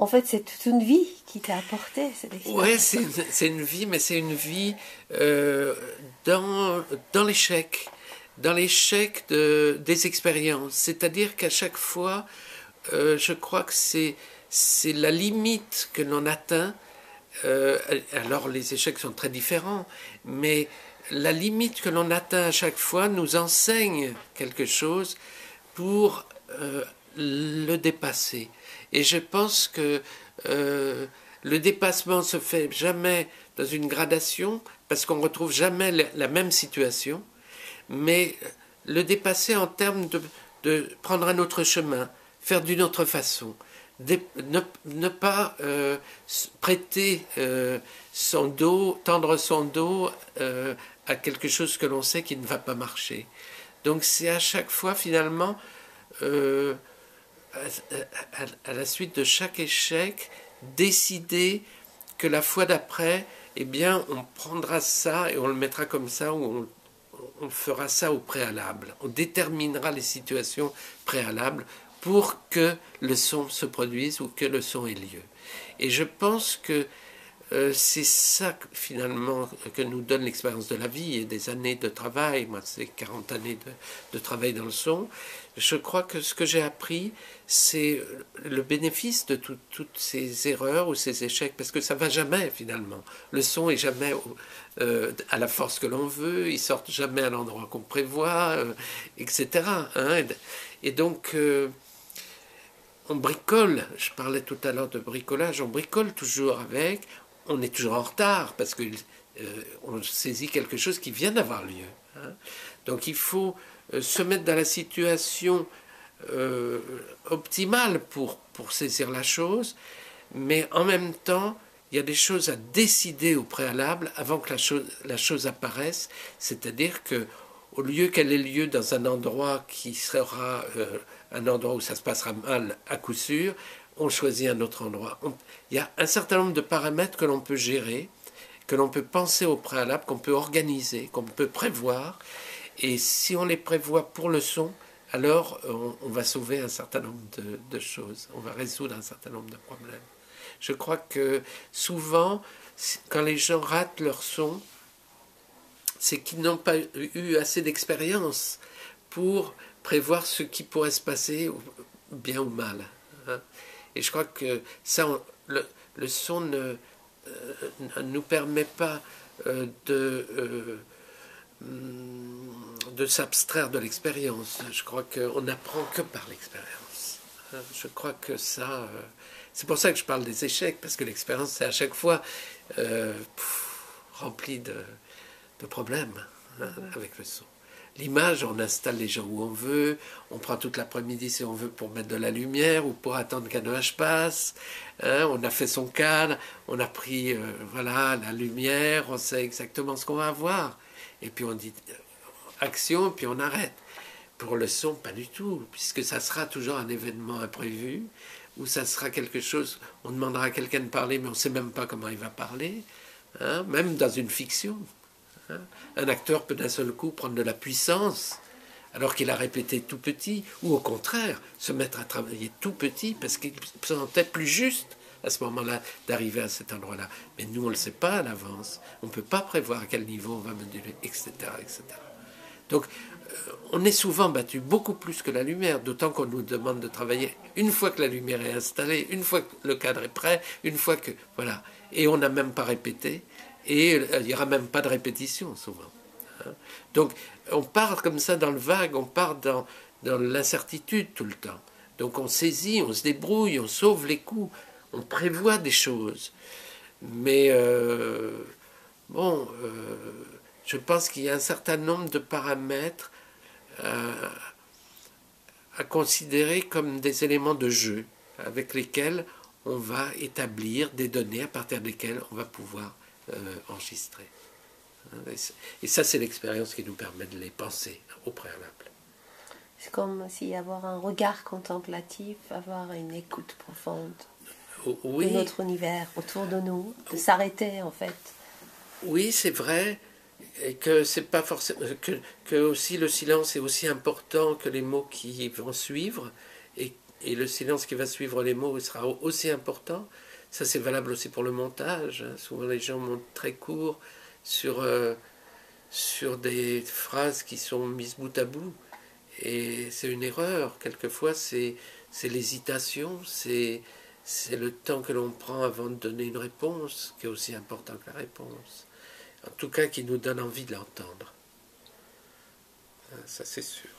En fait, c'est toute une vie qui t'a apporté cette expérience. Oui, c'est une vie, mais c'est une vie dans l'échec. Dans l'échec des expériences. C'est-à-dire qu'à chaque fois, je crois que c'est la limite que l'on atteint. Alors les échecs sont très différents, mais la limite que l'on atteint à chaque fois nous enseigne quelque chose pour le dépasser. Et je pense que le dépassement se fait jamais dans une gradation, parce qu'on ne retrouve jamais la même situation, mais le dépasser en termes de prendre un autre chemin, faire d'une autre façon, ne pas prêter son dos, tendre son dos à quelque chose que l'on sait qui ne va pas marcher. Donc c'est à chaque fois finalement, à la suite de chaque échec, décider que la fois d'après, eh bien, on prendra ça et on le mettra comme ça, ou on fera ça au préalable. On déterminera les situations préalables pour que le son se produise ou que le son ait lieu. Et je pense que c'est ça finalement que nous donne l'expérience de la vie et des années de travail. Moi, c'est 40 années de travail dans le son. Je crois que ce que j'ai appris, c'est le bénéfice de toutes ces erreurs ou ces échecs, parce que ça ne va jamais finalement. Le son est jamais à la force que l'on veut, il ne sort jamais à l'endroit qu'on prévoit, etc. Hein. Et donc, on bricole, je parlais tout à l'heure de bricolage, on bricole toujours avec, on est toujours en retard, parce que on saisit quelque chose qui vient d'avoir lieu. Hein. Donc il faut se mettre dans la situation optimale pour saisir la chose, mais en même temps, il y a des choses à décider au préalable avant que la chose apparaisse, c'est-à-dire que au lieu qu'elle ait lieu dans un endroit qui sera un endroit où ça se passera mal à coup sûr, on choisit un autre endroit. Il y a un certain nombre de paramètres que l'on peut gérer, que l'on peut penser au préalable, qu'on peut organiser, qu'on peut prévoir. Et si on les prévoit pour le son, alors on va sauver un certain nombre de choses. On va résoudre un certain nombre de problèmes. Je crois que souvent, quand les gens ratent leur son, c'est qu'ils n'ont pas eu assez d'expérience pour prévoir ce qui pourrait se passer, bien ou mal. Hein. Et je crois que ça, le son ne nous permet pas de s'abstraire de l'expérience. Je crois qu'on n'apprend que par l'expérience. Je crois que ça... c'est pour ça que je parle des échecs, parce que l'expérience, c'est à chaque fois rempli de problèmes avec le son. L'image, on installe les gens où on veut, on prend toute l'après-midi si on veut pour mettre de la lumière ou pour attendre qu'un nuage passe. Hein, on a fait son cadre, on a pris voilà, la lumière, on sait exactement ce qu'on va avoir. Et puis on dit action, puis on arrête. Pour le son, pas du tout, puisque ça sera toujours un événement imprévu, ou ça sera quelque chose, on demandera à quelqu'un de parler, mais on ne sait même pas comment il va parler, hein, même dans une fiction. Un acteur peut d'un seul coup prendre de la puissance alors qu'il a répété tout petit, ou au contraire, se mettre à travailler tout petit parce qu'il se sentait plus juste à ce moment-là d'arriver à cet endroit-là. Mais nous, on ne le sait pas à l'avance. On ne peut pas prévoir à quel niveau on va moduler, etc. etc. Donc, on est souvent battu beaucoup plus que la lumière, d'autant qu'on nous demande de travailler une fois que la lumière est installée, une fois que le cadre est prêt, une fois que... Voilà. Et on n'a même pas répété. Et il n'y aura même pas de répétition, souvent. Donc, on part comme ça dans le vague, on part dans l'incertitude tout le temps. Donc, on saisit, on se débrouille, on sauve les coups, on prévoit des choses. Mais, je pense qu'il y a un certain nombre de paramètres à considérer comme des éléments de jeu, avec lesquels on va établir des données à partir desquelles on va pouvoir enregistrés. Et ça, c'est l'expérience qui nous permet de les penser au préalable. C'est comme si avoir un regard contemplatif, avoir une écoute profonde de notre univers autour de nous, de s'arrêter en fait. Oui, c'est vrai, et que c'est pas forcément que aussi le silence est aussi important que les mots qui vont suivre, et Et le silence qui va suivre les mots sera aussi important. Ça, c'est valable aussi pour le montage. Souvent, les gens montent très court sur des phrases qui sont mises bout à bout. Et c'est une erreur. Quelquefois, c'est l'hésitation, c'est le temps que l'on prend avant de donner une réponse, qui est aussi important que la réponse. En tout cas, qui nous donne envie de l'entendre. Ça, c'est sûr.